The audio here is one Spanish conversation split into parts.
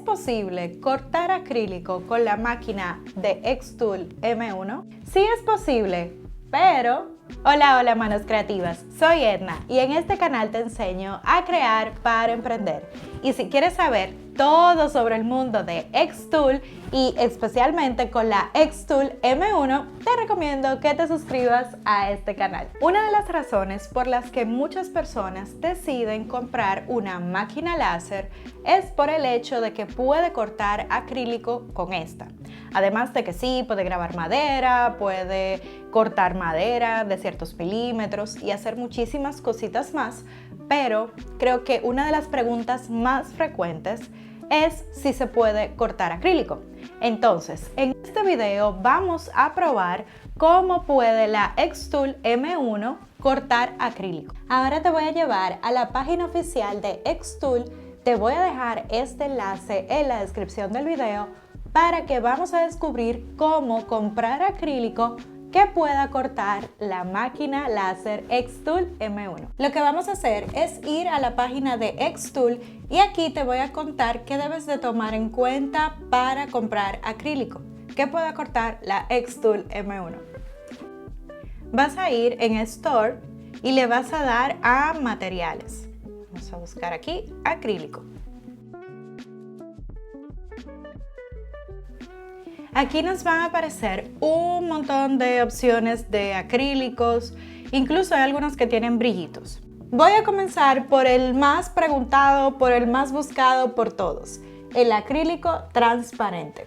posible cortar acrílico con la máquina de Xtool M1? Sí es posible, pero... Hola manos creativas, soy Edna y en este canal te enseño a crear para emprender. Y si quieres saber todo sobre el mundo de Xtool y especialmente con la Xtool M1, te recomiendo que te suscribas a este canal. Una de las razones por las que muchas personas deciden comprar una máquina láser es por el hecho de que puede cortar acrílico con esta. Además de que sí, puede grabar madera, puede cortar madera de ciertos milímetros y hacer muchísimas cositas más, pero creo que una de las preguntas más frecuentes es si se puede cortar acrílico. Entonces, en este video vamos a probar cómo puede la Xtool M1 cortar acrílico. Ahora te voy a llevar a la página oficial de Xtool. Te voy a dejar este enlace en la descripción del video para que vamos a descubrir cómo comprar acrílico que pueda cortar la máquina láser Xtool M1. Lo que vamos a hacer es ir a la página de Xtool y aquí te voy a contar qué debes de tomar en cuenta para comprar acrílico que pueda cortar la Xtool M1. Vas a ir en Store y le vas a dar a materiales. Vamos a buscar aquí acrílico. Aquí nos van a aparecer un montón de opciones de acrílicos, incluso hay algunos que tienen brillitos. Voy a comenzar por el más preguntado, por el más buscado por todos, el acrílico transparente.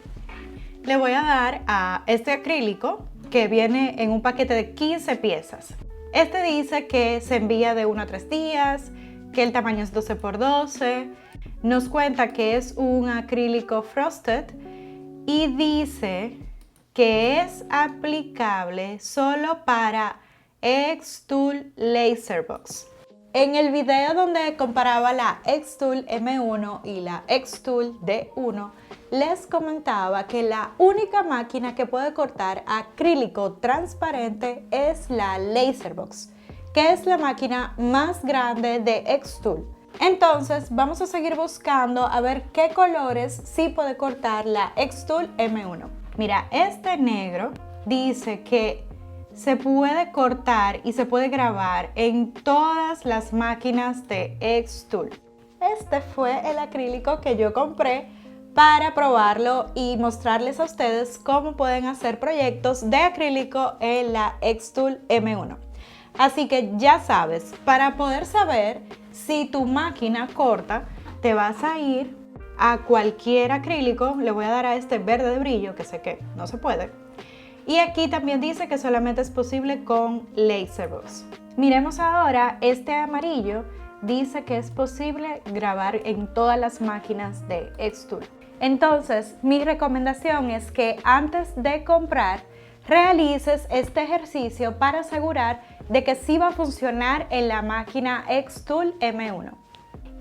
Le voy a dar a este acrílico que viene en un paquete de 15 piezas. Este dice que se envía de 1 a 3 días, que el tamaño es 12 por 12, nos cuenta que es un acrílico frosted, y dice que es aplicable solo para Xtool LaserBox. En el video donde comparaba la Xtool M1 y la Xtool D1, les comentaba que la única máquina que puede cortar acrílico transparente es la LaserBox, que es la máquina más grande de Xtool. Entonces vamos a seguir buscando a ver qué colores sí puede cortar la Xtool M1. Mira, este negro dice que se puede cortar y se puede grabar en todas las máquinas de Xtool. Este fue el acrílico que yo compré para probarlo y mostrarles a ustedes cómo pueden hacer proyectos de acrílico en la Xtool M1. Así que ya sabes, para poder saber si tu máquina corta, te vas a ir a cualquier acrílico. Le voy a dar a este verde de brillo, que sé que no se puede. Y aquí también dice que solamente es posible con LaserBox. Miremos ahora este amarillo. Dice que es posible grabar en todas las máquinas de Xtool. Entonces, mi recomendación es que antes de comprar, realices este ejercicio para asegurar de que sí va a funcionar en la máquina Xtool M1.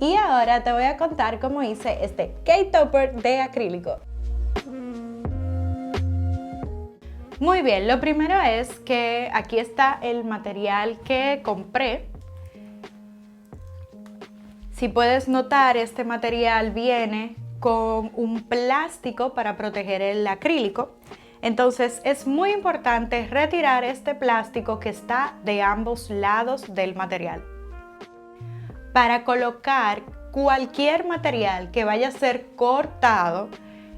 Y ahora te voy a contar cómo hice este K-Topper de acrílico. Muy bien, lo primero es que aquí está el material que compré. Si puedes notar, este material viene con un plástico para proteger el acrílico. Entonces es muy importante retirar este plástico que está de ambos lados del material. Para colocar cualquier material que vaya a ser cortado,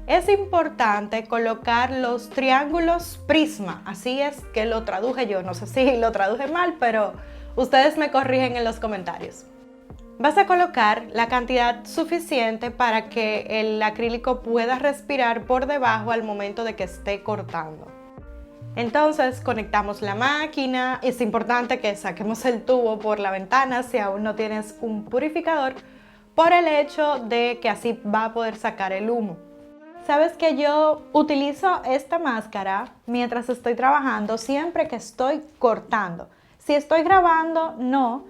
es importante colocar los triángulos prisma. Así es que lo traduje yo, no sé si lo traduje mal, pero ustedes me corrigen en los comentarios. Vas a colocar la cantidad suficiente para que el acrílico pueda respirar por debajo al momento de que esté cortando. Entonces conectamos la máquina. Es importante que saquemos el tubo por la ventana si aún no tienes un purificador, por el hecho de que así va a poder sacar el humo. Sabes que yo utilizo esta máscara mientras estoy trabajando, siempre que estoy cortando. Si estoy grabando, no.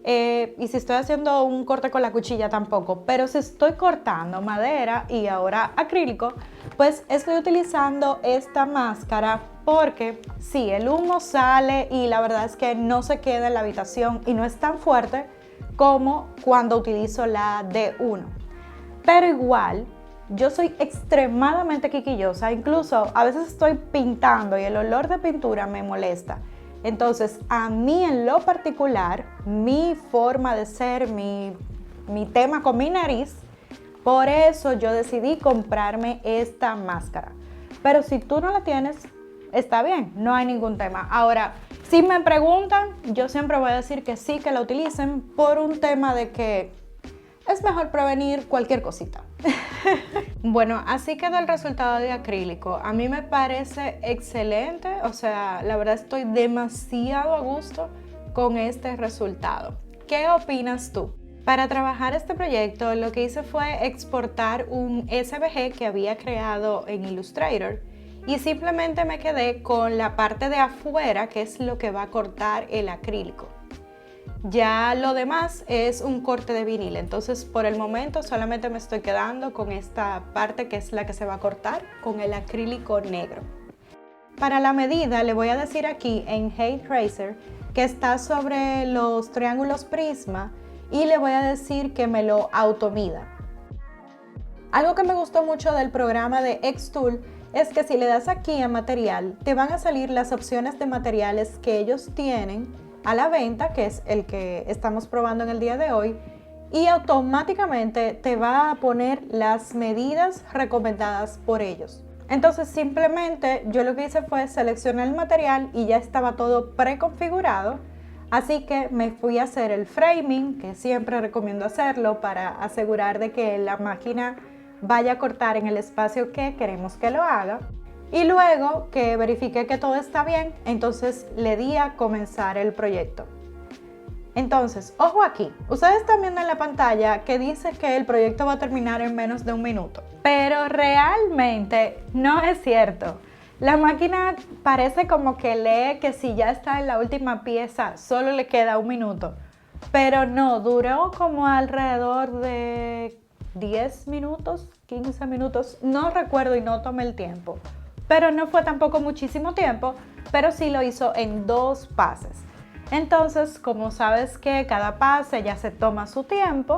Y si estoy haciendo un corte con la cuchilla tampoco, pero si estoy cortando madera y ahora acrílico, pues estoy utilizando esta máscara porque sí, el humo sale y la verdad es que no se queda en la habitación y no es tan fuerte como cuando utilizo la D1. Pero igual yo soy extremadamente quisquillosa, incluso a veces estoy pintando y el olor de pintura me molesta. Entonces, a mí en lo particular, mi forma de ser, mi tema con mi nariz, por eso yo decidí comprarme esta máscara. Pero si tú no la tienes, está bien, no hay ningún tema. Ahora, si me preguntan, yo siempre voy a decir que sí, que la utilicen por un tema de que es mejor prevenir cualquier cosita. Bueno, así quedó el resultado de acrílico. A mí me parece excelente, o sea, la verdad estoy demasiado a gusto con este resultado. ¿Qué opinas tú? Para trabajar este proyecto, lo que hice fue exportar un SVG que había creado en Illustrator y simplemente me quedé con la parte de afuera, que es lo que va a cortar el acrílico. Ya lo demás es un corte de vinil, entonces por el momento solamente me estoy quedando con esta parte que es la que se va a cortar con el acrílico negro. Para la medida le voy a decir aquí en Height Tracer que está sobre los triángulos prisma y le voy a decir que me lo automida. Algo que me gustó mucho del programa de Xtool es que si le das aquí a material te van a salir las opciones de materiales que ellos tienen a la venta, que es el que estamos probando en el día de hoy, y automáticamente te va a poner las medidas recomendadas por ellos. Entonces simplemente yo lo que hice fue seleccionar el material y ya estaba todo preconfigurado, así que me fui a hacer el framing, que siempre recomiendo hacerlo para asegurar de que la máquina vaya a cortar en el espacio que queremos que lo haga. Y luego que verifiqué que todo está bien, entonces le di a comenzar el proyecto. Entonces, ojo aquí, ustedes están viendo en la pantalla que dice que el proyecto va a terminar en menos de un minuto, pero realmente no es cierto. La máquina parece como que lee que si ya está en la última pieza solo le queda un minuto, pero no, duró como alrededor de 10 minutos, 15 minutos, no recuerdo y no tomé el tiempo. Pero no fue tampoco muchísimo tiempo, pero sí lo hizo en 2 pases. Entonces, como sabes que cada pase ya se toma su tiempo,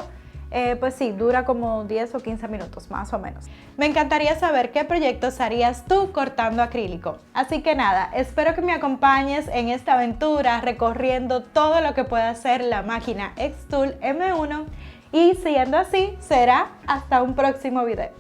pues sí, dura como 10 o 15 minutos más o menos. Me encantaría saber qué proyectos harías tú cortando acrílico. Así que nada, espero que me acompañes en esta aventura recorriendo todo lo que puede hacer la máquina Xtool M1 y siendo así, será hasta un próximo video.